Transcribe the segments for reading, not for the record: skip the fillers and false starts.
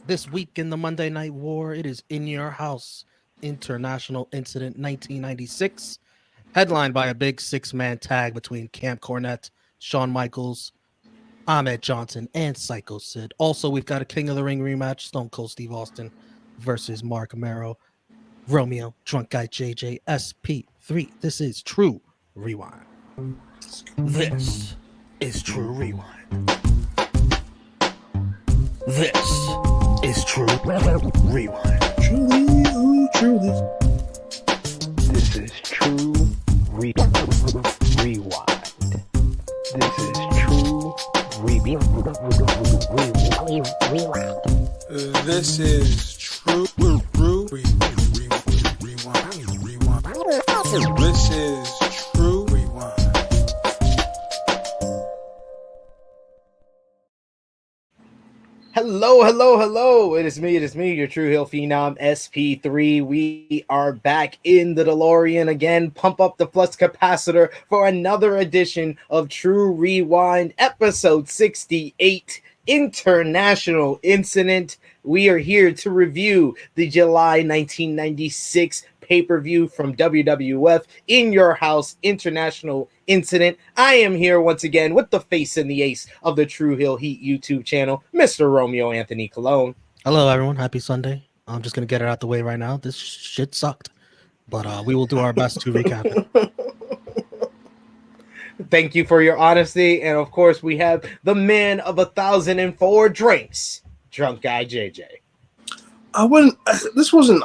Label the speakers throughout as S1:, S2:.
S1: This week in the Monday Night War, it is In Your House International Incident 1996, headlined by a big six-man tag between Camp Cornette, Shawn Michaels, Ahmed Johnson, and Sycho Sid. Also, we've got a King of the Ring rematch, Stone Cold Steve Austin versus Marc Mero, Romeo, Drunk Guy JJ, SP3. This is Tru Rewind.
S2: This is Tru Rewind. This is Tru Rewind.
S3: Truly.
S4: This is Tru Rewind. This is Tru Rewind.
S3: This is Tru Rewind. This is Tru Rewind.
S5: Hello. It is me, your Tru Heel Phenom, SP3. We are back in the DeLorean again. Pump up the flux capacitor for another edition of Tru Rewind, episode 68, International Incident. We are here to review the July 1996 pay-per-view from WWF, In Your House International Incident. I am here once again with the face and the ace of the Tru Heel Heat YouTube channel, Mr. Romeo Anthony Colon.
S1: Hello, everyone. Happy Sunday. I'm just going to get it out the way right now. This shit sucked, but we will do our best to recap it.
S5: Thank you for your honesty. And of course, we have the man of 1,004 drinks, Drunk Guy JJ.
S3: This wasn't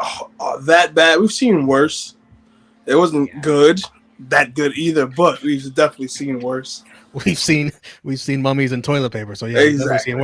S3: that bad. We've seen worse. It wasn't that good either, but we've definitely seen worse.
S1: We've seen mummies and toilet paper, so yeah, exactly. We've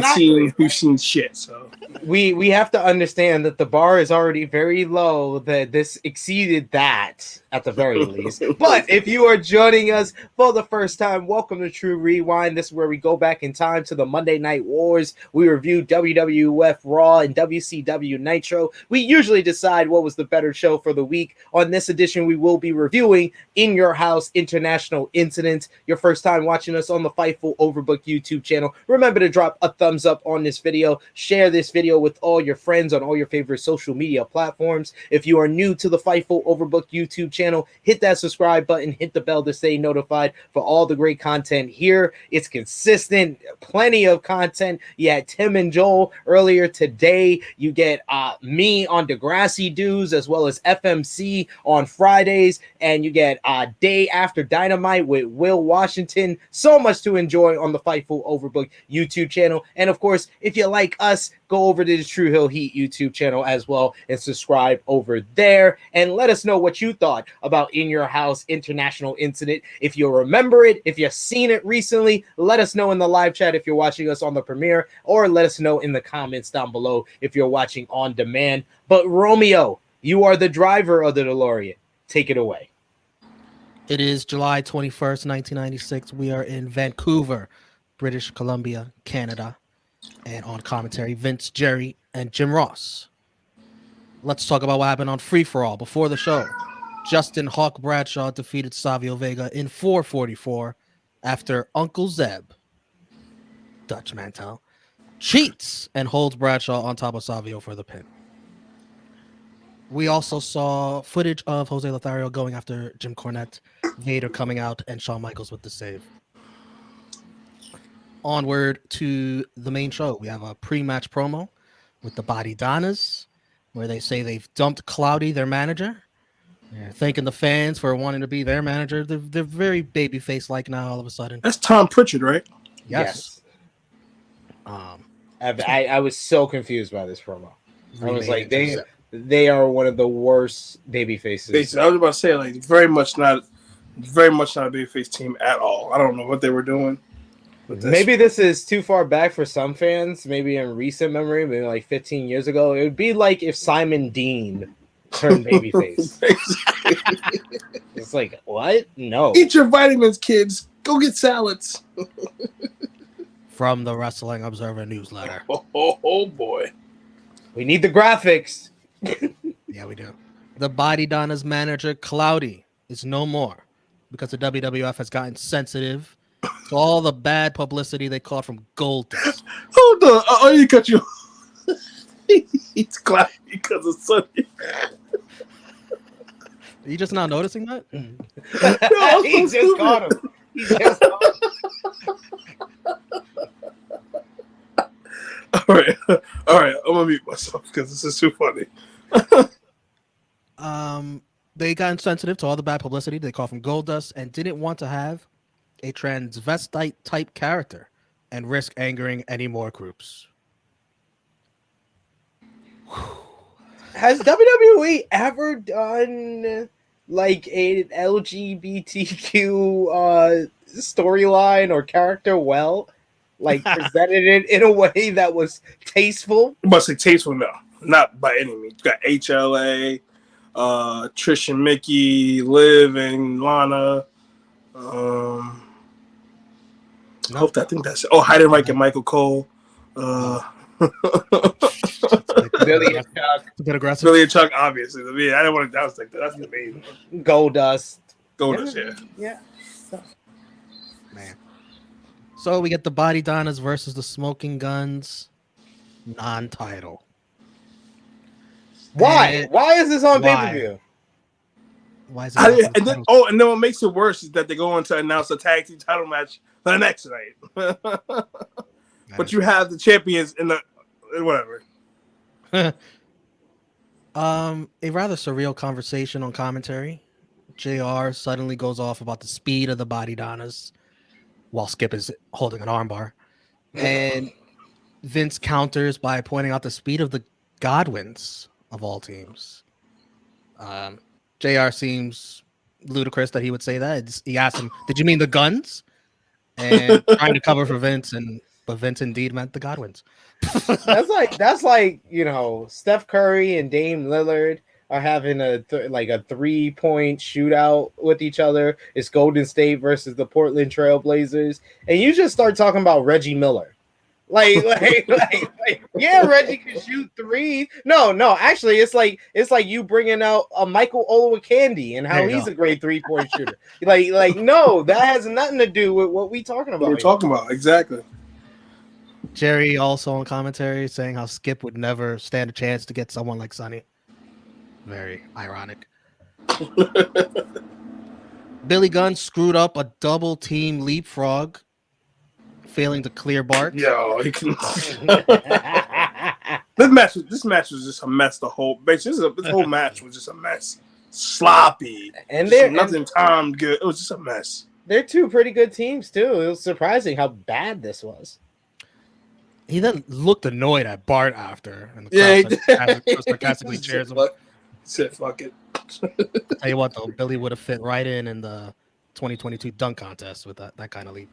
S1: seen worse.
S3: We've seen shit. So
S5: we have to understand that the bar is already very low. That this exceeded that at the very least. But if you are joining us for the first time, welcome to Tru Rewind. This is where we go back in time to the Monday Night Wars. We review WWF Raw and WCW Nitro. We usually decide what was the better show for the week. On this edition, we will be reviewing In Your House International Incidents. Your first time watching us on the Fightful Overbooked YouTube channel, remember to drop a thumbs up on this video, share this video with all your friends on all your favorite social media platforms. If you are new to the Fightful Overbooked YouTube channel, hit that subscribe button, hit the bell to stay notified for all the great content here. It's consistent, plenty of content. You had Tim and Joel earlier today. You get me on Degrassi Dudes, as well as FMC on Fridays, and you get Day After Dynamite with Will Washington. So much to enjoy on the Fightful Overbooked YouTube channel. And of course, if you like us, go over to the Tru Heel Heat YouTube channel as well and subscribe over there. And let us know what you thought about In Your House International Incident. If you remember it, if you've seen it recently, let us know in the live chat if you're watching us on the premiere, or let us know in the comments down below if you're watching on demand. But Romeo, you are the driver of the DeLorean. Take it away.
S1: It is July 21st, 1996. We are in Vancouver, British Columbia, Canada. And on commentary, Vince, Jerry, and Jim Ross. Let's talk about what happened on Free For All. Before the show, Justin Hawk Bradshaw defeated Savio Vega in 4:44 after Uncle Zeb, Dutch Mantel, cheats and holds Bradshaw on top of Savio for the pin. We also saw footage of Jose Lothario going after Jim Cornette, Vader coming out, and Shawn Michaels with the save. Onward to the main show. We have a pre-match promo with the Body Donnas, where they say they've dumped Cloudy, their manager. They're thanking the fans for wanting to be their manager. They're very babyface-like now all of a sudden.
S3: that's Tom Pritchard, right?
S5: Yes. I was so confused by this promo. I was like, they are one of the worst baby faces.
S3: I was about to say, like, very much not a babyface team at all. I don't know what they were doing.
S5: Maybe this is too far back for some fans. Maybe in recent memory, maybe like 15 years ago. It would be like if Simon Dean turned babyface. It's like, what? No.
S3: Eat your vitamins, kids. Go get salads.
S1: From the Wrestling Observer newsletter.
S3: Oh boy.
S5: We need the graphics.
S1: Yeah, we do. The Body Donna's manager, Cloudy, is no more because the WWF has gotten sensitive So all the bad publicity they caught from Goldust.
S3: Hold on. Oh, you cut you. He's clapping because of Sunny.
S1: Are you just not noticing that?
S3: I'm
S5: He
S3: so
S5: just caught
S3: stupid.
S5: him. He just caught him.
S3: All right. I'm gonna mute myself because this is too funny.
S1: They got insensitive to all the bad publicity they caught from Goldust and didn't want to have a transvestite type character and risk angering any more groups.
S5: Has WWE ever done like an LGBTQ storyline or character well? Like presented it in a way that was tasteful?
S3: I must say tasteful, no, not by any means. You got HLA, Trish and Mickey, Liv and Lana. I think that's it. Oh, Heidenreich and Michael Cole.
S5: Billy and Chuck,
S1: It's a bit aggressive.
S3: Billy and Chuck, obviously. I mean, I didn't want to downstick that. That's the main one.
S5: Goldust.
S3: Goldust, yeah.
S1: Man. So we get the Body Donnas versus the Smoking Guns non-title.
S5: Why?
S1: And
S5: Why is this on
S1: why?
S5: pay-per-view?
S1: why is it?
S3: And then what makes it worse is that they go on to announce a tag team title match the next night. But you have the champions in the whatever.
S1: A rather surreal conversation on commentary. JR suddenly goes off about the speed of the Body Donnas while Skip is holding an armbar. And Vince counters by pointing out the speed of the Godwins of all teams. JR seems ludicrous that he would say that. He asked him, "Did you mean the Guns?" And trying to cover for Vince, but Vince indeed meant the Godwins.
S5: That's like Steph Curry and Dame Lillard are having a 3-point shootout with each other. It's Golden State versus the Portland Trailblazers, and you just start talking about Reggie Miller. Yeah, Reggie can shoot threes. No, actually, it's like you bringing out a Michael Olowokandi and how he's a great 3-point shooter. No, that has nothing to do with what we talking about.
S3: What we're talking about, exactly.
S1: Jerry also on commentary saying how Skip would never stand a chance to get someone like Sonny. Very ironic. Billy Gunn screwed up a double team leapfrog, failing to clear Bart.
S3: Yo, he can. This match was just a mess. This whole match was just a mess. Sloppy, and nothing timed good. It was just a mess.
S5: They're two pretty good teams too. It was surprising how bad this was.
S1: He then looked annoyed at Bart after, and the crowd sarcastically cheers him.
S3: Said, "Fuck it."
S1: Tell you what, though, Billy would have fit right in the 2022 dunk contest with that kind of leap.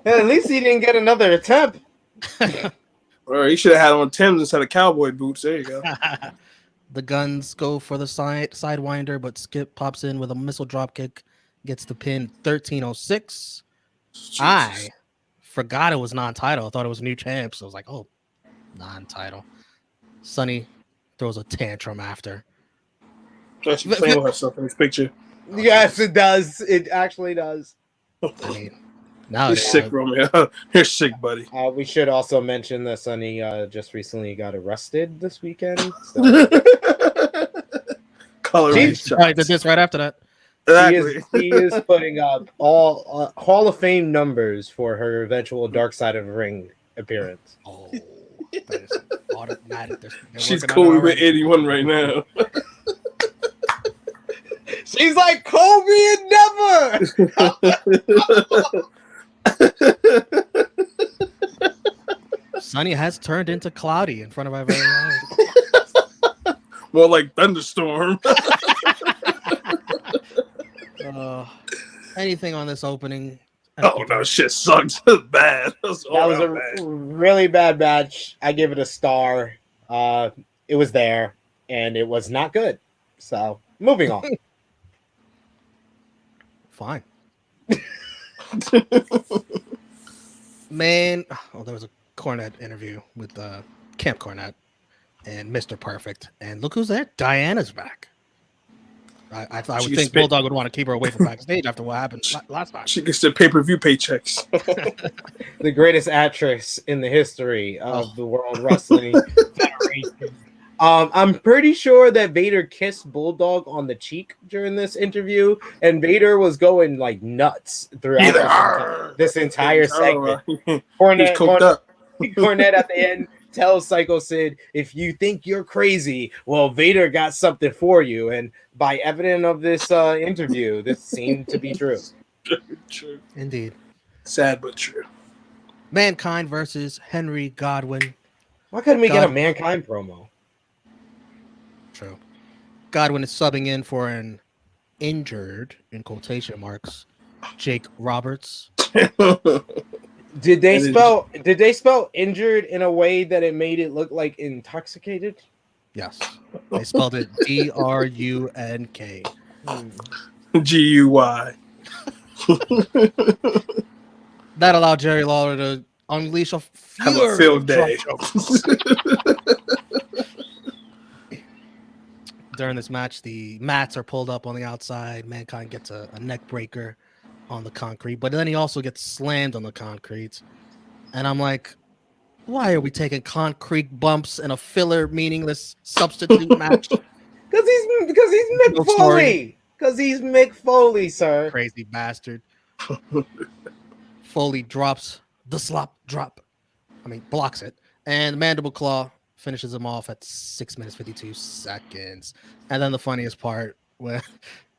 S5: At least he didn't get another attempt.
S3: Or he should have had on Tim's instead of cowboy boots. There you go.
S1: The Guns go for the sidewinder, but Skip pops in with a missile drop kick, gets the pin 1306. I forgot it was non-title. I thought it was new champ, so I was like, oh, non-title. Sonny throws a tantrum after.
S3: She's playing with herself in this picture.
S5: Yes, it does. It actually does.
S1: I mean, now
S3: you're sick, Romeo. You're sick, buddy.
S5: We should also mention that Sonny just recently got arrested this weekend. So.
S1: I did this right after that.
S3: Exactly.
S5: He is putting up all Hall of Fame numbers for her eventual Dark Side of the Ring appearance.
S1: Oh, automatic.
S3: She's Kobe with 81 right now.
S5: She's like Kobe and never.
S1: Sonny has turned into Cloudy in front of our very eyes.
S3: More like Thunderstorm.
S1: Anything on this opening?
S3: Oh no, shit sucks. That's bad. That was
S5: a really bad match. I give it a star. It was there, and it was not good. So moving on.
S1: Fine. Man, there was a Cornette interview with Camp Cornette and Mr. Perfect, and look who's there. Diana's back. I would
S3: She
S1: think
S3: spit.
S1: Bulldog would want to keep her away from backstage after what happened last time.
S3: She gets the pay-per-view paychecks.
S5: The greatest actress in the history of the World Wrestling Federation. I'm pretty sure that Vader kissed Bulldog on the cheek during this interview, and Vader was going like nuts throughout this entire segment.
S3: He's
S5: Cornette,
S3: coked up.
S5: Cornette at the end tells Sycho Sid, if you think you're crazy, well, Vader got something for you. And by evidence of this interview, this seemed to be true.
S3: True.
S1: Indeed.
S3: Sad but true.
S1: Mankind versus Henry Godwin.
S5: Why couldn't we get a Mankind promo?
S1: True. Godwin is subbing in for an injured, in quotation marks, Jake Roberts.
S5: Did they spell injured in a way that it made it look like intoxicated?
S1: Yes. They spelled it D-R-U-N-K.
S3: G-U-Y.
S1: That allowed Jerry Lawler to unleash a
S3: Have a field day.
S1: During this match, the mats are pulled up on the outside. Mankind gets a neck breaker on the concrete, but then he also gets slammed on the concrete. And I'm like, why are we taking concrete bumps in a filler, meaningless substitute match?
S5: Because he's Mick Foley. Because he's Mick Foley, sir.
S1: Crazy bastard. Foley drops the slop drop. Blocks it. And Mandible Claw finishes him off at 6 minutes 52 seconds. And then the funniest part, where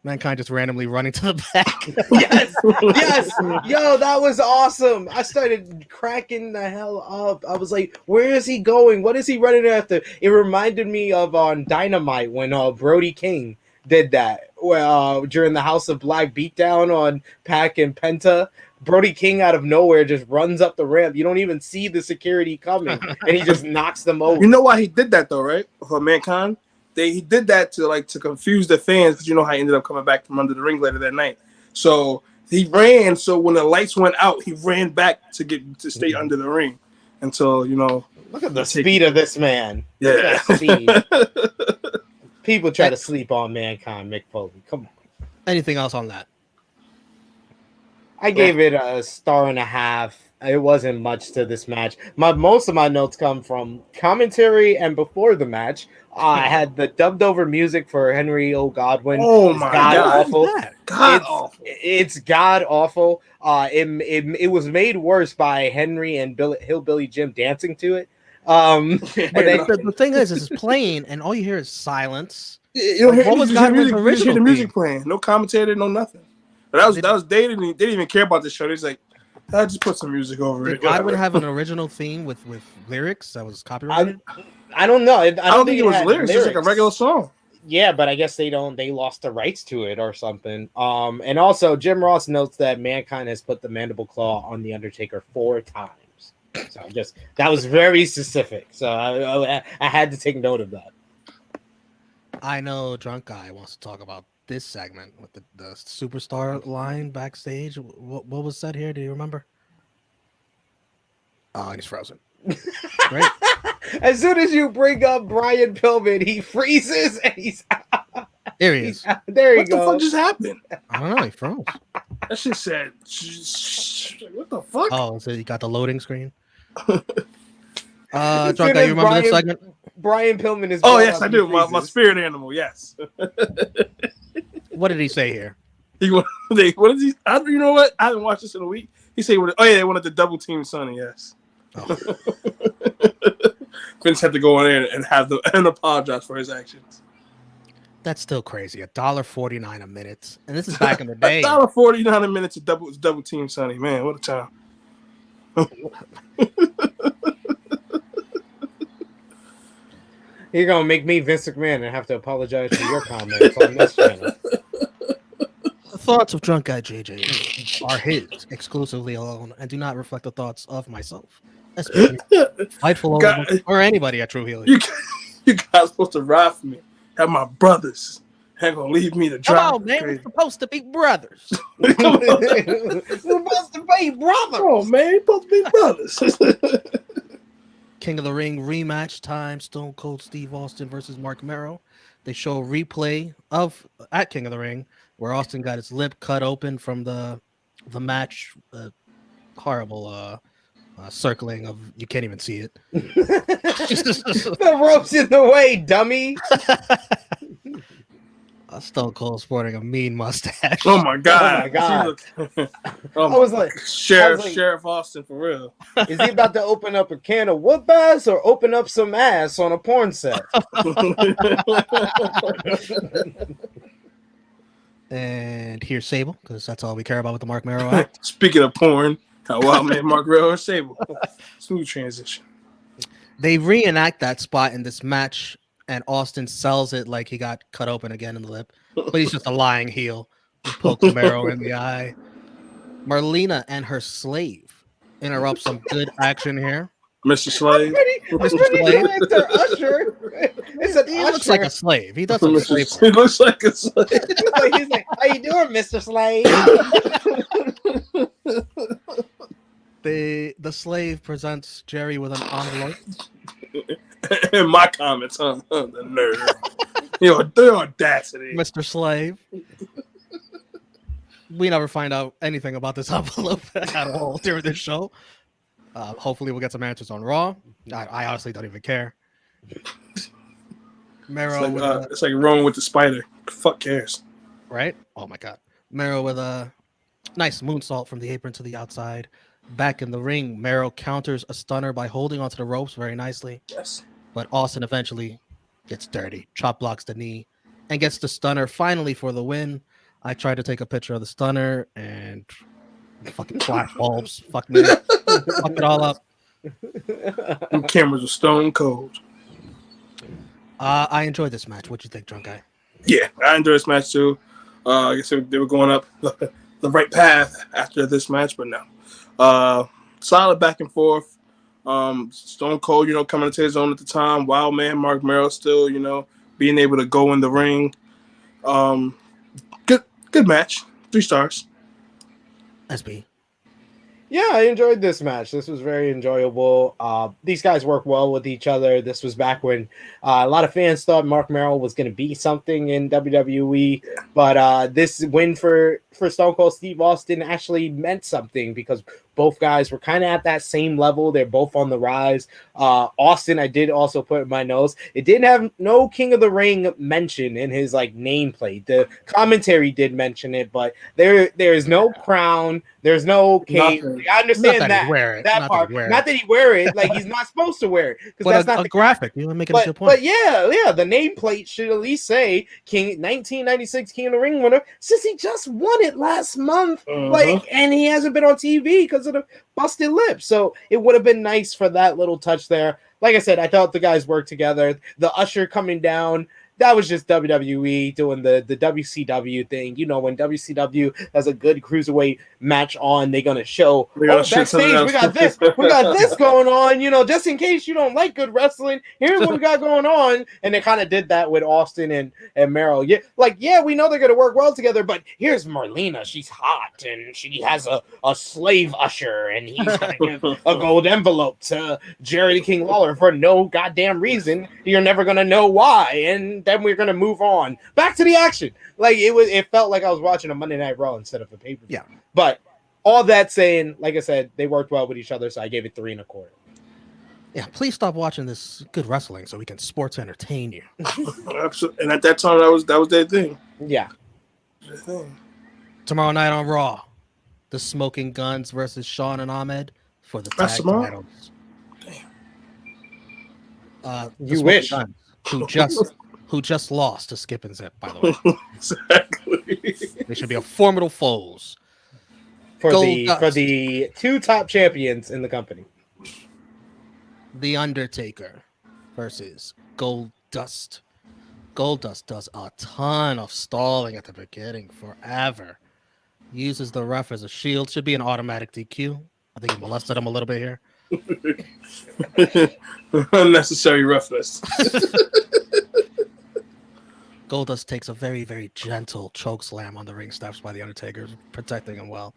S1: Mankind just randomly running to the back.
S5: yes. Yo, that was awesome. I started cracking the hell up. I was like, where is he going? What is he running after? It reminded me of on Dynamite when Brody King did that. During the House of Black beatdown on Pac and Penta. Brody King out of nowhere just runs up the ramp. You don't even see the security coming, and he just knocks them over.
S3: You know why he did that though, right? For Mankind, he did that to confuse the fans, because you know how he ended up coming back from under the ring later that night. So he ran. So when the lights went out, he ran back to stay under the ring until
S5: Look at the speed of this man.
S3: Yeah.
S5: Speed. People try to sleep on Mankind, Mick Foley. Come on.
S1: Anything else on that?
S5: I gave it a 1.5 stars. It wasn't much to this match. Most of my notes come from commentary and before the match. I had the dubbed over music for Henry Godwin.
S3: Oh my God!
S5: Awful.
S3: Awful.
S5: It's god awful. It was made worse by Henry and Hillbilly Jim dancing to it.
S1: But the thing is, it's playing, and all you hear is silence.
S3: You don't hear,
S1: what was Godwin's original?
S3: The music playing, no commentator, no nothing. But that was they didn't even care about the show. They was like, I just put some music over it.
S1: Did Godwin have an original theme with lyrics that was copyrighted?
S5: I don't know. I don't think
S3: it was lyrics. It's like a regular song.
S5: Yeah, but I guess they lost the rights to it or something. And also Jim Ross notes that Mankind has put the Mandible Claw on the Undertaker 4 times. So that was very specific. So I had to take note of that.
S1: I know Drunk Guy wants to talk about this segment with the superstar line backstage. What was said here? Do you remember? Oh, he's frozen. Great.
S5: As soon as you bring up Brian Pillman, he freezes and he's out.
S1: There he is.
S5: There he
S3: goes. What the fuck just happened?
S1: I don't know. He froze.
S3: That shit said, what the fuck?
S1: Oh, so you got the loading screen? Drunk Guy, you remember this segment?
S5: Brian Pillman is.
S3: Oh, yes, I do. My spirit animal, yes.
S1: What did he say here?
S3: What is he? You know what? I haven't watched this in a week. He said, they wanted to double team Sonny, yes. Oh. Vince had to go in there and apologize for his actions.
S1: That's still crazy. $1.49 a minute, and this is back in the day.
S3: $1.49 a minute to double team Sonny. Man, what a time!
S5: You're gonna make me Vince McMahon and have to apologize for your comments on this channel.
S1: The thoughts of Drunk Guy JJ are his exclusively alone and do not reflect the thoughts of myself, especially Fightful Overbooked or anybody at Tru Heel.
S3: You guys supposed to ride for me. Have my brothers. Ain't gonna leave me to dry.
S1: Come on, man. We're supposed to be brothers.
S5: We're supposed to be brothers.
S3: Oh man, we're supposed to be brothers.
S1: King of the Ring rematch time. Stone Cold Steve Austin versus Marc Mero. They show a replay of at King of the Ring where Austin got his lip cut open from the match. Horrible circling of you can't even see it.
S5: The rope's in the way, dummy.
S1: Stone Cold sporting a mean mustache.
S3: Oh my god!
S5: Oh my God.
S3: Oh
S5: I was like,
S3: Sheriff Austin for real.
S5: is he about to open up a can of whoop ass or open up some ass on a porn set?
S1: And here's Sable, because that's all we care about with the Marc Mero act.
S3: Speaking of porn, how wild man Marc Mero and Sable. Smooth transition.
S1: They reenact that spot in this match, and Austin sells it like he got cut open again in the lip, but he's just a lying heel. He pokes Mero in the eye. Marlena and her slave interrupt some good action here.
S3: Mr. Slave.
S1: Mr. Slave.
S5: It's an usher. It's an
S1: He
S5: usher.
S1: looks like a slave. He does some slave work.
S3: He looks like a slave.
S5: He's like, how you doing, Mr. Slade?
S1: The slave presents Jerry with an envelope.
S3: In my comments, huh? The nerve. The audacity.
S1: Mr. Slave. We never find out anything about this envelope at all during this show. Hopefully we'll get some answers on Raw. I honestly don't even care. Mero,
S3: It's like Roman with the spider. Fuck cares.
S1: right? Oh my god. Mero with a nice moonsault from the apron to the outside. Back in the ring, Mero counters a stunner by holding onto the ropes very nicely.
S3: Yes.
S1: But Austin eventually gets dirty, chop blocks the knee, and gets the stunner finally for the win. I tried to take a picture of the stunner and fucking flash bulbs. Fuck me. Fuck it all up.
S3: The cameras are stone cold.
S1: I enjoyed this match. What'd you think, Drunk Guy?
S3: Yeah, I enjoyed this match too. I guess they were going up the right path after this match, but no. Solid back and forth. Stone Cold, coming into his own at the time. Wild man Marc Mero still, being able to go in the ring. Good match. 3 stars.
S1: SB.
S5: Yeah, I enjoyed this match. This was very enjoyable. These guys work well with each other. This was back when a lot of fans thought Marc Mero was going to be something in WWE, but this win for Stone Cold Steve Austin actually meant something because both guys were kind of at that same level. They're both on the rise. Austin, I did also put in my notes, it didn't have no King of the Ring mention in his nameplate. The commentary did mention it, but there is no crown. There's no cape. I understand that part. Not that he wear it. He's not supposed to wear it because
S1: But
S5: that's
S1: a
S5: not the
S1: graphic. You're making a good point.
S5: But yeah, the nameplate should at least say King 1996 King of the Ring winner since he just won it last month. And he hasn't been on TV because of the busted lip. So it would have been nice for that little touch there. Like I said, I thought the guys worked together. The usher coming down, that was just WWE doing the WCW thing. When WCW has a good cruiserweight match on, they're gonna show backstage we got this going on, just in case you don't like good wrestling, here's what we got going on. And they kind of did that with Austin and Mero. Yeah, we know they're gonna work well together, but here's Marlena, she's hot and she has a slave usher, and he's gonna give a gold envelope to Jerry the King Lawler for no goddamn reason. You're never gonna know why, and then we're gonna move on back to the action. It felt like I was watching a Monday Night Raw instead of a pay-per-view.
S1: Yeah.
S5: But all that saying, like I said, they worked well with each other, so I gave it 3 1/4.
S1: Yeah, please stop watching this good wrestling so we can sports entertain you.
S3: Absolutely. And at that time, that was their thing.
S5: Yeah.
S3: Their thing.
S1: Tomorrow night on Raw, the Smoking Guns versus Shawn and Ahmed for the tag titles.
S3: Damn.
S1: The
S5: You
S1: Smoking
S5: wish.
S1: Guns, who just lost to Skip and Zip, by the way.
S3: Exactly.
S1: They should be a formidable foes.
S5: For
S1: Goldust.
S5: the 2 top champions in the company.
S1: The Undertaker versus Goldust. Goldust does a ton of stalling at the beginning forever. Uses the ref as a shield. Should be an automatic DQ. I think he molested him a little bit here.
S3: Unnecessary roughness.
S1: Goldust takes a very, very gentle choke slam on the ring steps by the Undertaker, protecting him well.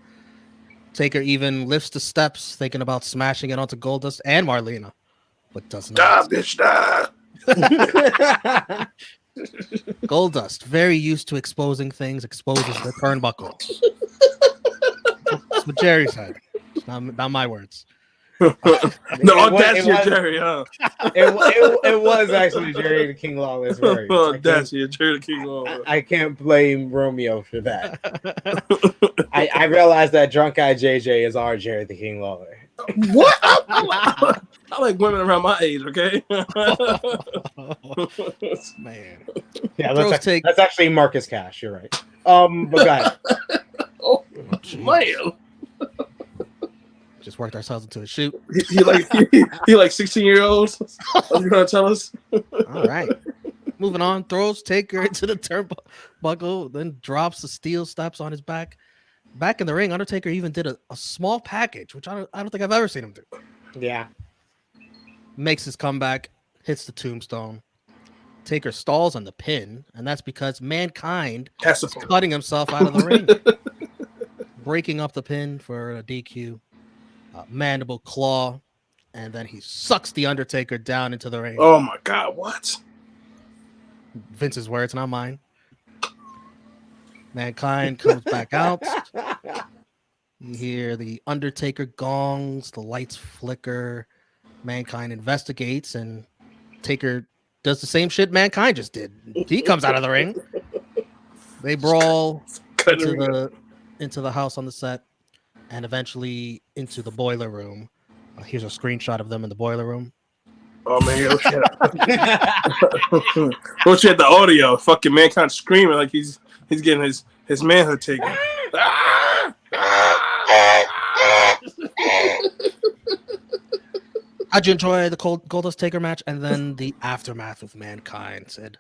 S1: Taker even lifts the steps, thinking about smashing it onto Goldust and Marlena, but does not.
S3: Die, bitch, die.
S1: Goldust, very used to exposing things, exposes the turnbuckle. That's what Jerry said. It's not my words.
S3: The audacity of
S5: was-
S3: Jerry, huh?
S5: it was actually Jerry the King Lawless words.
S3: Audacity of Jerry the King Lawler.
S5: I can't blame Romeo for that. I realized that drunk guy JJ is our Jerry the King Lawler.
S3: What? I like women around my age, okay?
S1: Man.
S5: Yeah,
S1: Throws
S5: that's actually Marcus Cash. You're right. But go ahead.
S3: Oh,
S1: Jeez.
S3: man.
S1: Just worked ourselves into a shoot.
S3: He like 16-year-olds. What you gonna tell us?
S1: All right. Moving on. Throws Taker into the turnbuckle, then drops the steel steps on his back. Back in the ring, Undertaker even did a small package, which I don't think I've ever seen him do.
S5: Yeah.
S1: Makes his comeback, hits the tombstone. Taker stalls on the pin, and that's because Mankind is cutting himself out of the ring. Breaking up the pin for a DQ. Mandible claw, and then he sucks the Undertaker down into the ring.
S3: Oh my God! What?
S1: Vince's words, not mine. Mankind comes back out. You hear the Undertaker gongs, the lights flicker. Mankind investigates, and Taker does the same shit Mankind just did. He comes out of the ring. They brawl into the house on the set, and eventually into the boiler room. Here's a screenshot of them in the boiler room.
S3: Oh man, don't you have the audio? Fucking Mankind screaming like he's getting his manhood taken.
S1: How'd you enjoy the Goldust Taker match and then the aftermath with Mankind, Sid?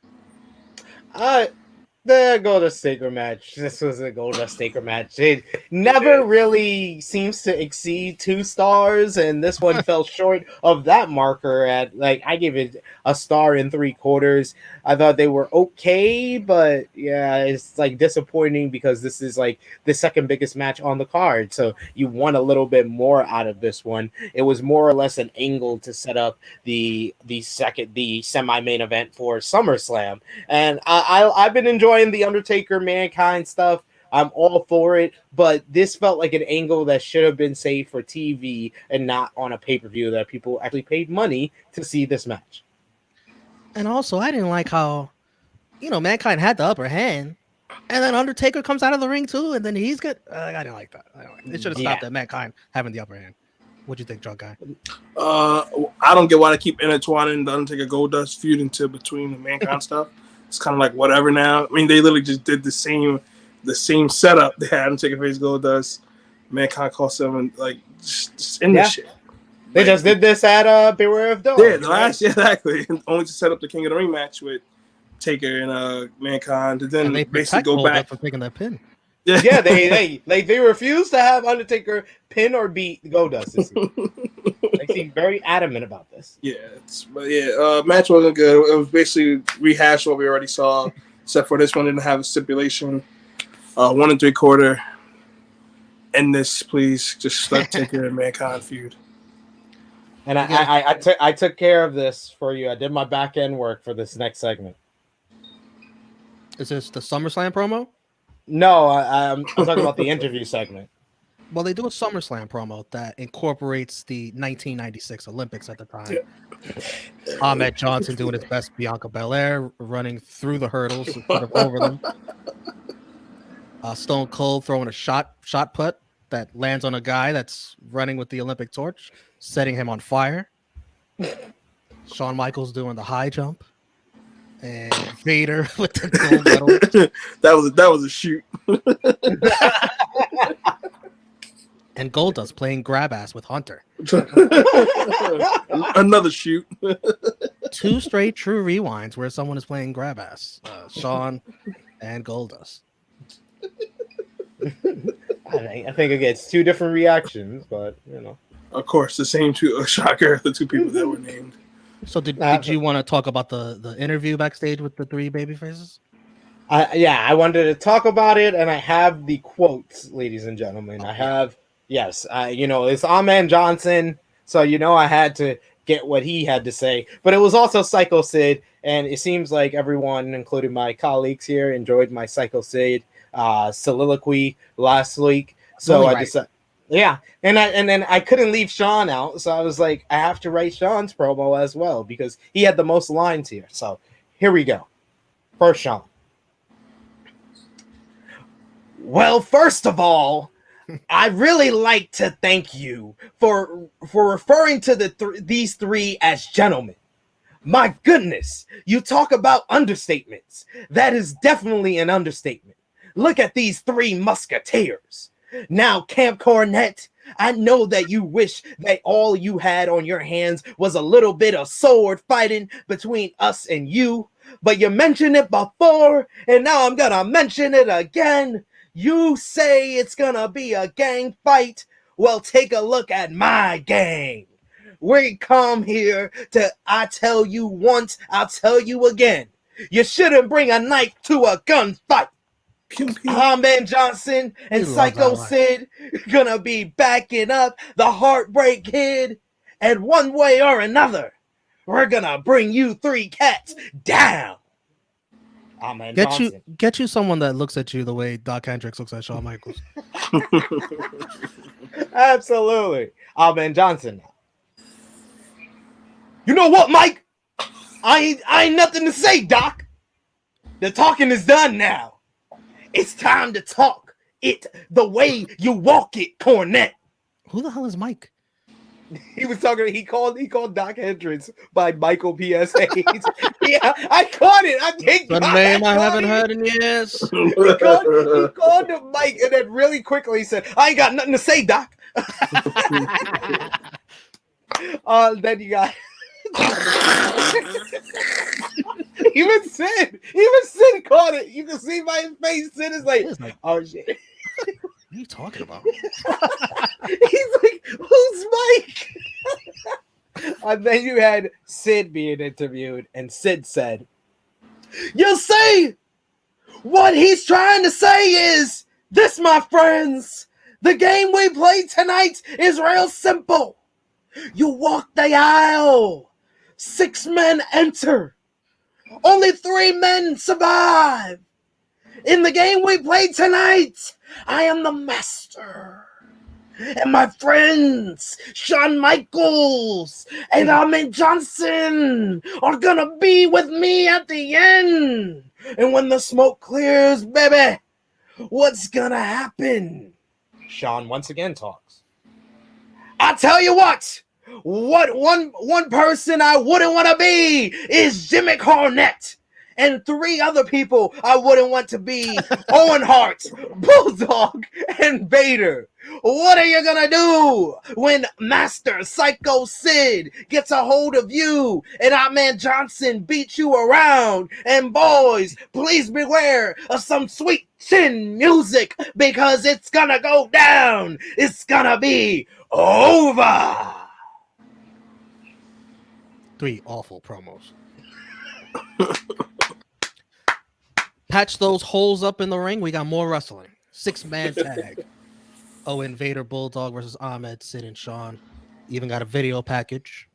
S5: The Goldust Taker match. This was a Goldust Taker match. It never really seems to exceed 2 stars, and this one fell short of that marker. I gave it a star and 3/4. I thought they were okay, but yeah, it's like disappointing because this is like the second biggest match on the card, so you want a little bit more out of this one. It was more or less an angle to set up the semi-main event for SummerSlam, and I've been enjoying the Undertaker Mankind stuff. I'm all for it, but this felt like an angle that should have been saved for TV and not on a pay-per-view that people actually paid money to see this match.
S1: And also, I didn't like how, Mankind had the upper hand, and then Undertaker comes out of the ring too, and then he's good. I didn't like that. It should have stopped at Mankind having the upper hand. What'd you think, drunk guy?
S3: I don't get why they keep intertwining the Undertaker Goldust feud into between the Mankind stuff. It's kind of like whatever now. I mean, they literally just did the same setup. They had Undertaker face Goldust. Mankind cost them and just in this shit.
S5: They just did this at Beware of Dawn.
S3: Yeah, the last year, exactly. Only to set up the King of the Ring match with Taker and Mankind, and then
S1: they
S3: basically go back
S1: for taking that pin.
S5: Yeah, they refused to have Undertaker pin or beat Goldust this year. They seem very adamant about this.
S3: Yeah, match wasn't good. It was basically rehash what we already saw, except for this one didn't have a stipulation. 1 3/4. End this, please. Just let Taker and Mankind feud.
S5: And I took care of this for you. I did my back end work for this next segment.
S1: Is this the SummerSlam promo?
S5: No, I'm talking about the interview segment.
S1: Well, they do a SummerSlam promo that incorporates the 1996 Olympics at the time. Yeah. Ahmed Johnson doing his best Bianca Belair, running through the hurdles instead of over them. Stone Cold throwing a shot put that lands on a guy that's running with the Olympic torch, setting him on fire. Shawn Michaels doing the high jump. And Vader with the gold medal.
S3: that was a shoot.
S1: And Goldust playing grab ass with Hunter.
S3: Another shoot.
S1: 2 straight true rewinds where someone is playing grab ass. Shawn and Goldust.
S5: I think it gets 2 different reactions, but
S3: Of course, the same two. Shocker, the 2 people that were named.
S1: So did you want to talk about the interview backstage with the 3 baby faces?
S5: I wanted to talk about it, and I have the quotes, ladies and gentlemen. I have, it's Ahmed Johnson, so I had to get what he had to say. But it was also Psycho Sid, and it seems like everyone, including my colleagues here, enjoyed my Psycho Sid soliloquy last week. So
S1: Only
S5: I
S1: right.
S5: decided, yeah, and then I couldn't leave Shawn out, so I was like, I have to write Shawn's promo as well because he had the most lines here. So here we go. First, Shawn. Well, first of all, I really like to thank you for referring to these three as gentlemen. My goodness, you talk about understatements. That is definitely an understatement. Look at these three musketeers. Now, Camp Cornette, I know that you wish that all you had on your hands was a little bit of sword fighting between us and you, but you mentioned it before, and now I'm gonna mention it again. You say it's gonna be a gang fight. Well, take a look at my gang. We come here to, I tell you once, I'll tell you again. You shouldn't bring a knife to a gunfight.
S3: Pew, pew.
S5: Ahmed Johnson and
S1: He loves
S5: Psycho
S1: that line.
S5: Sid gonna be backing up the Heartbreak Kid, and one way or another, we're gonna bring you three cats down. Ahmed Johnson.
S1: Get you someone that looks at you the way Doc Hendricks looks at Shawn Michaels.
S5: Absolutely. Ahmed Johnson. You know what, Mike? I ain't nothing to say, Doc. The talking is done now. It's time to talk it the way you walk it, Cornette.
S1: Who the hell is Mike?
S5: He was talking. He called Doc Hendricks by Michael PSA. Yeah, I caught it. I think
S1: The name I haven't heard in years.
S5: He called him Mike, and then really quickly he said, "I ain't got nothing to say, Doc." Then you got even Sid caught it. You can see by his face. Sid is like,
S1: It's like,
S5: "Oh shit."
S1: what are you talking about?
S5: He's like, "Who's Mike?" And then you had Sid being interviewed, and Sid said, "You see, what he's trying to say is this, my friends. The game we play tonight is real simple. You walk the aisle. 6 men enter. Only 3 men survive. In the game we play tonight, I am the master. And my friends, Shawn Michaels and Ahmed Johnson, are gonna be with me at the end. And when the smoke clears, baby, what's gonna happen?" Shawn once again talks. "I tell you what one person I wouldn't want to be is Jimmy Cornette. And 3 other people I wouldn't want to be Owen Hart, Bulldog, and Vader. What are you gonna do when Master Psycho Sid gets a hold of you and Ahmed Johnson beats you around? And boys, please beware of some sweet chin music because it's gonna go down. It's gonna be over."
S1: 3 awful promos. Patch those holes up in the ring. We got more wrestling. 6-man tag. Owen, Vader, Bulldog versus Ahmed, Sid, and Shawn. Even got a video package,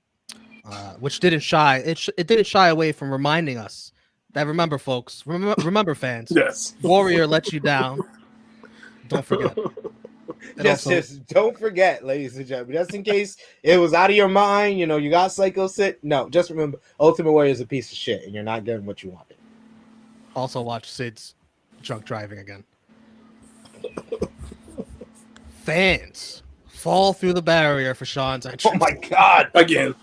S1: which didn't shy. It didn't shy away from reminding us that remember, folks, remember, fans.
S3: Yes.
S1: Warrior let you down. Don't forget.
S5: Just don't forget, ladies and gentlemen, just in case it was out of your mind, you got Psycho Sid. No, just remember, Ultimate Warrior is a piece of shit, and you're not getting what you wanted.
S1: Also watch Sid's drunk driving again. Fans fall through the barrier for Shawn's entrance.
S5: Oh my god!
S3: Again.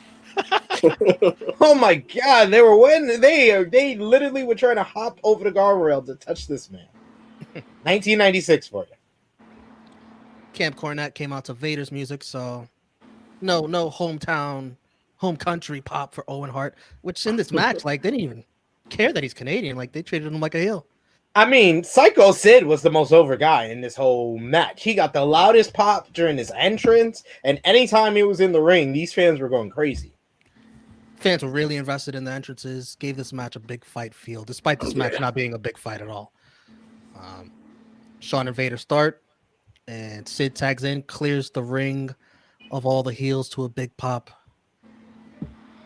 S5: Oh my god! They were winning. They literally were trying to hop over the guardrail to touch this man. 1996 for you.
S1: Camp Cornette came out to Vader's music, so no hometown, home country pop for Owen Hart. Which in this match, like, they didn't even care that he's Canadian. Like, they treated him like a heel.
S5: I mean, Psycho Sid was the most over guy in this whole match. He got the loudest pop during his entrance, and anytime he was in the ring, these fans were going crazy.
S1: Fans were really invested in the entrances, gave this match a big fight feel, despite this match not being a big fight at all. Shawn and Vader start, and Sid tags in, clears the ring of all the heels to a big pop.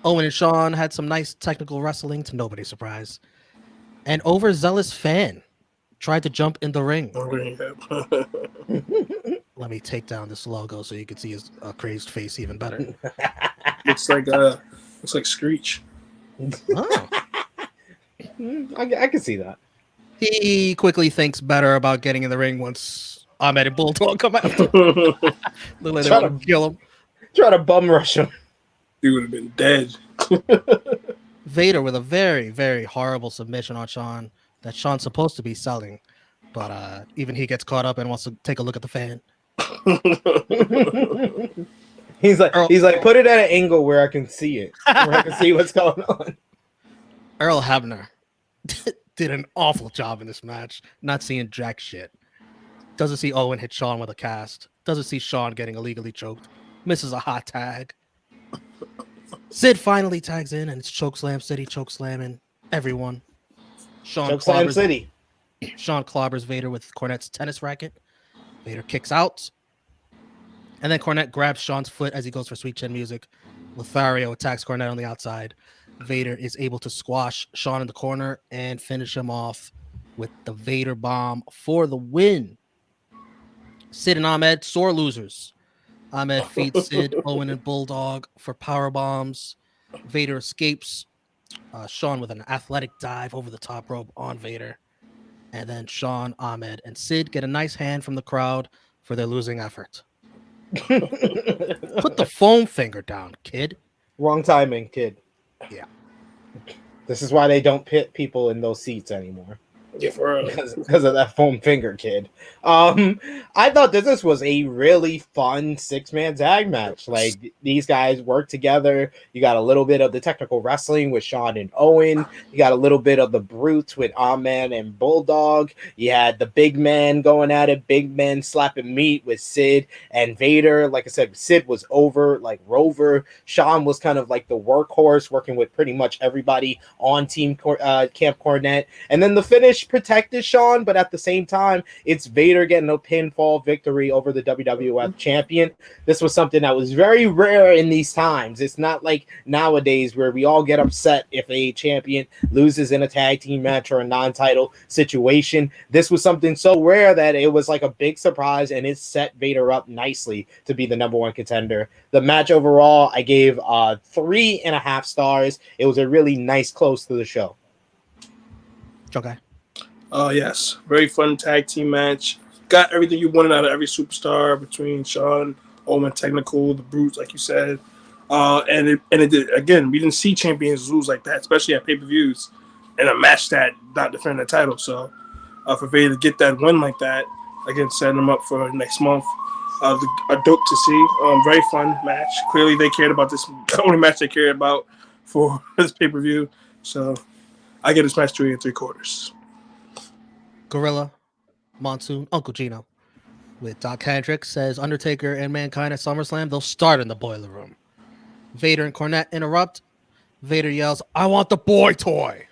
S1: Owen and Shawn had some nice technical wrestling to nobody's surprise. An overzealous fan tried to jump in the ring. Let me take down this logo so you can see his crazed face even better.
S3: looks like Screech.
S1: Oh.
S5: I can see that.
S1: He quickly thinks better about getting in the ring once Ahmed and Bulldog come after. Look like they want to kill him.
S5: Try to bum rush him.
S3: He would have been dead.
S1: Vader with a very, very horrible submission on Shawn that Shawn's supposed to be selling, but even he gets caught up and wants to take a look at the fan.
S5: he's like, put it at an angle where I can see it, where I can see what's going on.
S1: Earl Hebner did an awful job in this match, not seeing jack shit. Doesn't see Owen hit Shawn with a cast. Doesn't see Shawn getting illegally choked. Misses a hot tag. Sid finally tags in and it's Chokeslam City, chokeslamming everyone.
S5: Chokeslam City.
S1: Shawn clobbers Vader with Cornette's tennis racket. Vader kicks out. And then Cornette grabs Shawn's foot as he goes for sweet chin music. Lothario attacks Cornette on the outside. Vader is able to squash Shawn in the corner and finish him off with the Vader bomb for the win. Sid and Ahmed, sore losers. Ahmed feeds Sid, Owen, and Bulldog for power bombs. Vader escapes. Shawn with an athletic dive over the top rope on Vader. And then Shawn, Ahmed, and Sid get a nice hand from the crowd for their losing effort. Put the foam finger down, kid.
S5: Wrong timing, kid.
S1: Yeah.
S5: This is why they don't pit people in those seats anymore.
S3: Yeah, for real.
S5: Because of that foam finger, kid. I thought this was a really fun 6-man tag match. Like, these guys work together. You got a little bit of the technical wrestling with Shawn and Owen. You got a little bit of the brutes with Ahmed and Bulldog. You had the big man going at it, big men slapping meat with Sid and Vader. Like I said, Sid was over like Rover. Shawn was kind of like the workhorse, working with pretty much everybody on Camp Cornette. And then the finish protected Shawn, but at the same time, it's Vader getting a pinfall victory over the WWF champion. This was something that was very rare in these times. It's not like nowadays where we all get upset if a champion loses in a tag team match or a non-title situation. This was something so rare that it was like a big surprise, and it set Vader up nicely to be the #1 contender. The match overall, I gave 3.5 stars. It was a really nice close to the show.
S1: Okay.
S3: Yes, very fun tag team match. Got everything you wanted out of every superstar between Shawn, Owen, technical, the brutes, like you said. And it did again. We didn't see champions lose like that, especially at pay-per-views in a match that not defending the title. So for Vader to get that win like that, again, setting them up for next month, a dope to see. Very fun match. Clearly, they cared about this. The only match they cared about for this pay-per-view. So I get this match 3 3/4.
S1: Gorilla, Monsoon, Uncle Gino with Doc Hendricks says Undertaker and Mankind at SummerSlam, they'll start in the boiler room. Vader and Cornette interrupt. Vader yells, I want the boy toy.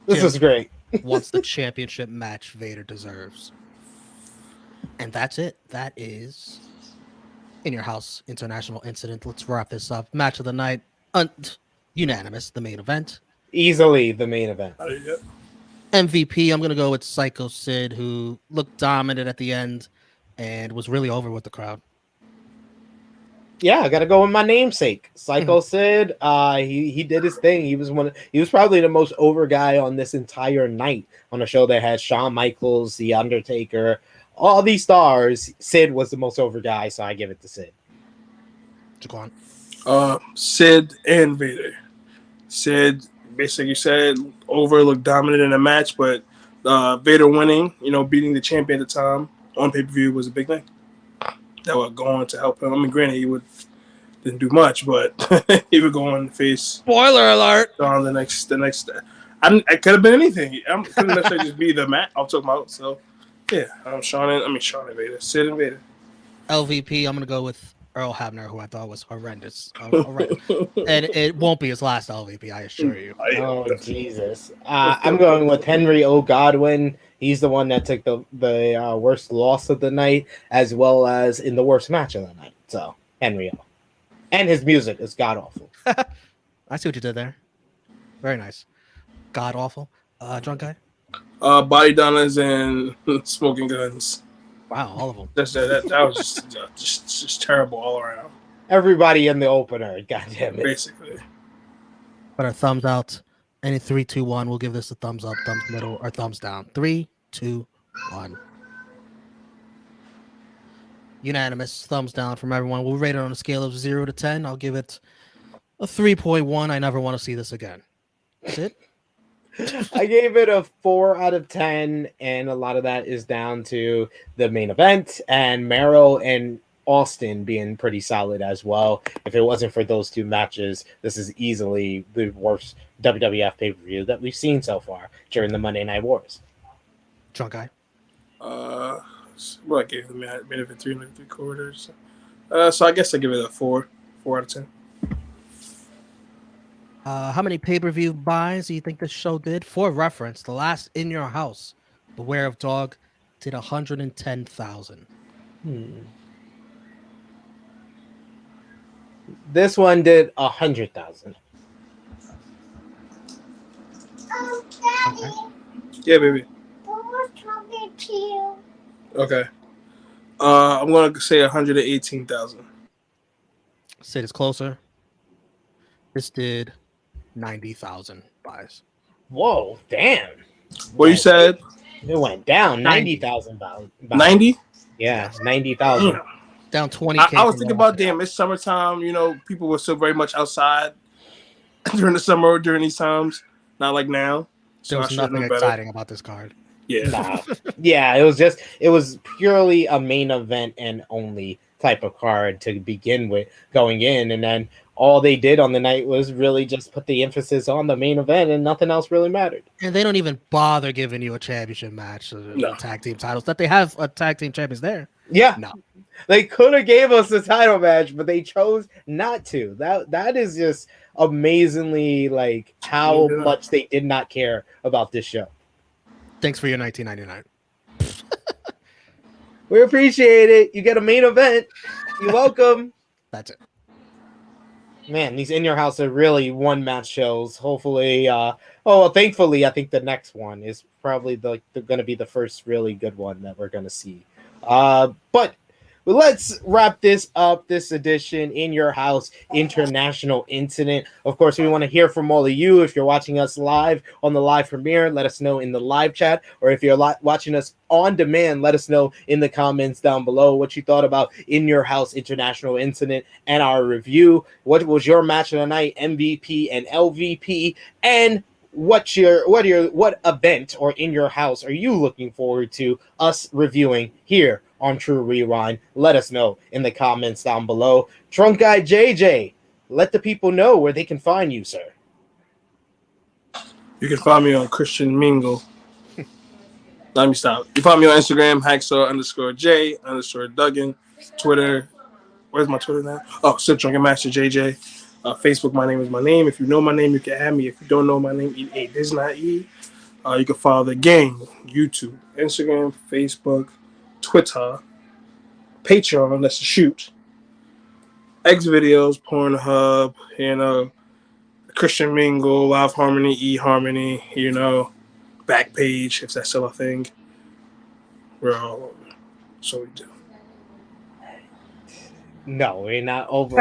S5: This is great.
S1: Wants the championship match Vader deserves. And that's it. That is In Your House International Incident. Let's wrap this up. Match of the night. Unanimous, the main event.
S5: Easily the main event.
S1: MVP, I'm going to go with Sycho Sid, who looked dominant at the end and was really over with the crowd.
S5: Yeah, I got to go with my namesake, Sycho Sid. He did his thing. He was probably the most over guy on this entire night on a show that had Shawn Michaels, The Undertaker, all these stars. Sid was the most over guy, so I give it to Sid.
S1: Jaquan.
S3: Sid and Vader. Sid basically said over, looked dominant in a match, but Vader winning, beating the champion at the time on pay-per-view was a big thing. That would go on to help him. I mean, granted, he didn't do much, but he would go on to face.
S1: Spoiler alert!
S3: On the next. I could have been anything. I couldn't necessarily just be the match I'm talking about. So, yeah, Shawn and Vader, Sid and Vader.
S1: LVP, I'm gonna go with Earl Hebner, who I thought was horrendous. And it won't be his last LVP, I assure you.
S5: Oh, Jesus. I'm going with Henry Godwin. He's the one that took the worst loss of the night, as well as in the worst match of the night. So, Henry O. And his music is god awful.
S1: I see what you did there. Very nice. God awful. Drunk guy.
S3: Body Donnas and Smoking Guns.
S1: Wow, all of them.
S3: That was just terrible all around.
S5: Everybody in the opener, god damn it.
S3: Basically.
S1: But our thumbs out. Any 3, 2, 1. We'll give this a thumbs up, thumbs middle, or thumbs down. 3, 2, 1. Unanimous thumbs down from everyone. We'll rate it on a scale of 0 to 10. I'll give it a 3.1. I never want to see this again. That's it.
S5: I gave it a 4 out of 10, and a lot of that is down to the main event and Mero and Austin being pretty solid as well. If it wasn't for those two matches, this is easily the worst WWF pay-per-view that we've seen so far during the Monday Night Wars.
S1: Drunk guy.
S3: Well, I gave the main event 3.75. So I guess I give it a 4 out of 10.
S1: How many pay-per-view buys do you think this show did? For reference, the last In Your House, Beware of Dog, did 110,000.
S5: This one did 100,000.
S1: Okay.
S3: Yeah, baby. Okay. I'm gonna say 118,000.
S1: Sid is closer. This did 90,000 buys.
S5: Whoa, damn.
S3: What you said?
S5: It went down
S1: 90.
S5: 90,000.
S3: 90?
S5: Yeah, 90,000.
S1: Down 20.
S3: I was thinking about, damn, it's summertime. You know, people were still very much outside during the summer during these times. Not like now. So
S1: There
S3: I
S1: was
S3: should
S1: nothing
S3: know better.
S1: exciting about this card.
S3: Yeah.
S5: Nah. Yeah, it was purely a main event and only type of card to begin with going in, and then all they did on the night was really just put the emphasis on the main event, and nothing else really mattered.
S1: And they don't even bother giving you a championship match,
S3: No.
S1: tag team titles. That they have a tag team champions there.
S5: Yeah,
S1: No.
S5: they could have gave us the title match, but they chose not to. That is just amazingly like how
S3: Yeah.
S5: much they did not care about this show.
S1: Thanks for your 1999.
S5: We appreciate it. You get a main event. You're welcome.
S1: That's it.
S5: Man, these In Your House are really one match shows. Hopefully, thankfully, I think the next one is probably going to be the first really good one that we're going to see. But let's wrap this up, this edition In Your House International Incident. Of course, we want to hear from all of you. If you're watching us live on the live premiere, let us know in the live chat. Or if you're watching us on demand, let us know in the comments down below what you thought about In Your House International Incident and our review. What was your match of the night, MVP and LVP? And what event or In Your House are you looking forward to us reviewing here on True Rewind? Let us know in the comments down below. Drunk Guy JJ, let the people know where they can find you, sir.
S3: You can find me on Christian Mingle. Let me stop. You find me on Instagram, hacksaw_J_Duggan. Twitter. Where's my Twitter now? Oh, Sip Drunken Master JJ. Facebook, my name is my name. If you know my name, you can add me. If you don't know my name, it is not E. You can follow the gang, YouTube, Instagram, Facebook, Twitter, Patreon, that's a shoot. X videos, Pornhub, Christian Mingle, Live Harmony, eHarmony, Backpage, if that's still a thing. We're all over. So we do.
S5: No, we're not over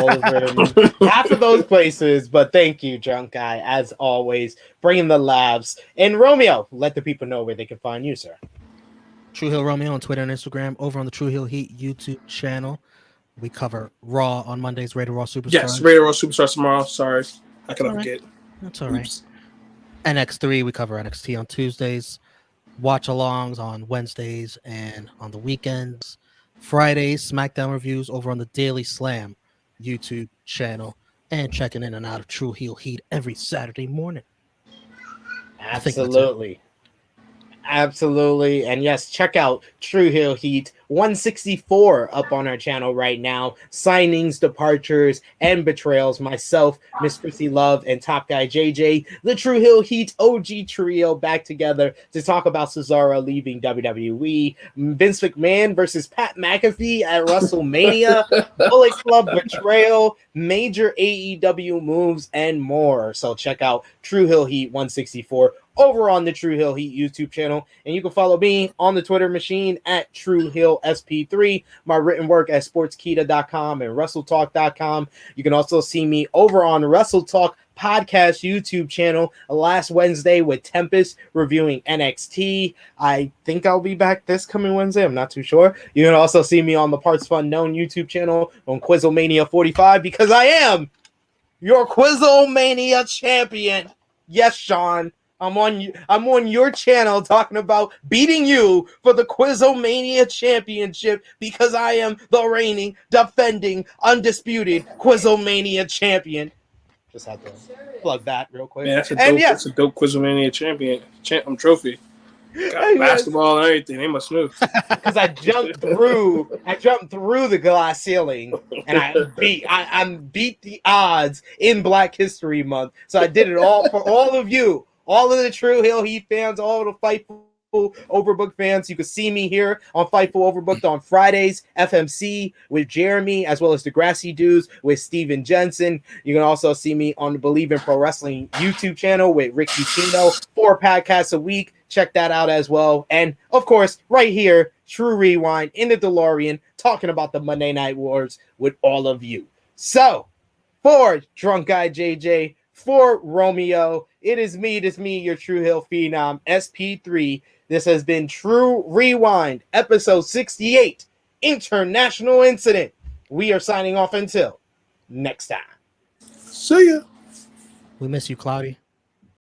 S5: half of those places, but thank you, Drunk Guy, as always, bringing the laughs. And Romeo, let the people know where they can find you, sir.
S1: Tru Heel Romeo on Twitter and Instagram. Over on the Tru Heel Heat YouTube channel, we cover Raw on Mondays, Rated Raw Superstars.
S3: Yes, Rated Raw Superstars tomorrow. Sorry. How can I forget?
S1: That's all right.
S3: Oops.
S1: NX3, we cover NXT on Tuesdays. Watch-alongs on Wednesdays and on the weekends. Fridays, SmackDown reviews over on the Daily Slam YouTube channel. And checking in and out of Tru Heel Heat every Saturday morning.
S5: Absolutely. Absolutely. And yes, check out Tru Heel Heat 164 up on our channel right now. Signings, departures, and betrayals. Myself, Miss Chrissy Love, and Top Guy JJ, the Tru Heel Heat OG trio, back together to talk about Cesaro leaving WWE, Vince McMahon versus Pat McAfee at WrestleMania, Bullet Club betrayal, major AEW moves, and more. So check out Tru Heel Heat 164 over on the Tru Heel Heat YouTube channel, and you can follow me on the Twitter machine at Tru Heel SP3, my written work at sportskita.com and wrestletalk.com. You can also see me over on Wrestle Talk podcast YouTube channel last Wednesday with Tempest reviewing NXT. I think I'll be back this coming Wednesday. I'm not too sure. You can also see me on the Parts Fun Known YouTube channel on Quizzlemania 45 because I am your Quizzlemania champion. Yes, Shawn. I'm on your channel talking about beating you for the Quizzlemania championship because I am the reigning, defending, undisputed Quizzlemania champion. Just had to plug that real quick.
S3: Man, that's
S5: Yes,
S3: a dope Quizlemania trophy. Got basketball and everything. They must know.
S5: because I jumped through the glass ceiling and I beat the odds in Black History Month. So I did it all for all of you, all of the Tru Heel Heat fans, all of the Fightful Overbooked fans. You can see me here on Fightful Overbooked on Fridays, FMC with Jeremy, as well as the Grassy Dudes with Steven Jensen. You can also see me on the Believe in Pro Wrestling YouTube channel with Rick Ucino, 4 podcasts a week. Check that out as well. And of course, right here, Tru Rewind in the DeLorean, talking about the Monday Night Wars with all of you. So, for Drunk Guy JJ, for Romeo, it is me, your Tru Heel Phenom, SP3. This has been Tru Rewind, episode 68, International Incident. We are signing off until next time.
S3: See ya.
S1: We miss you, Cloudy.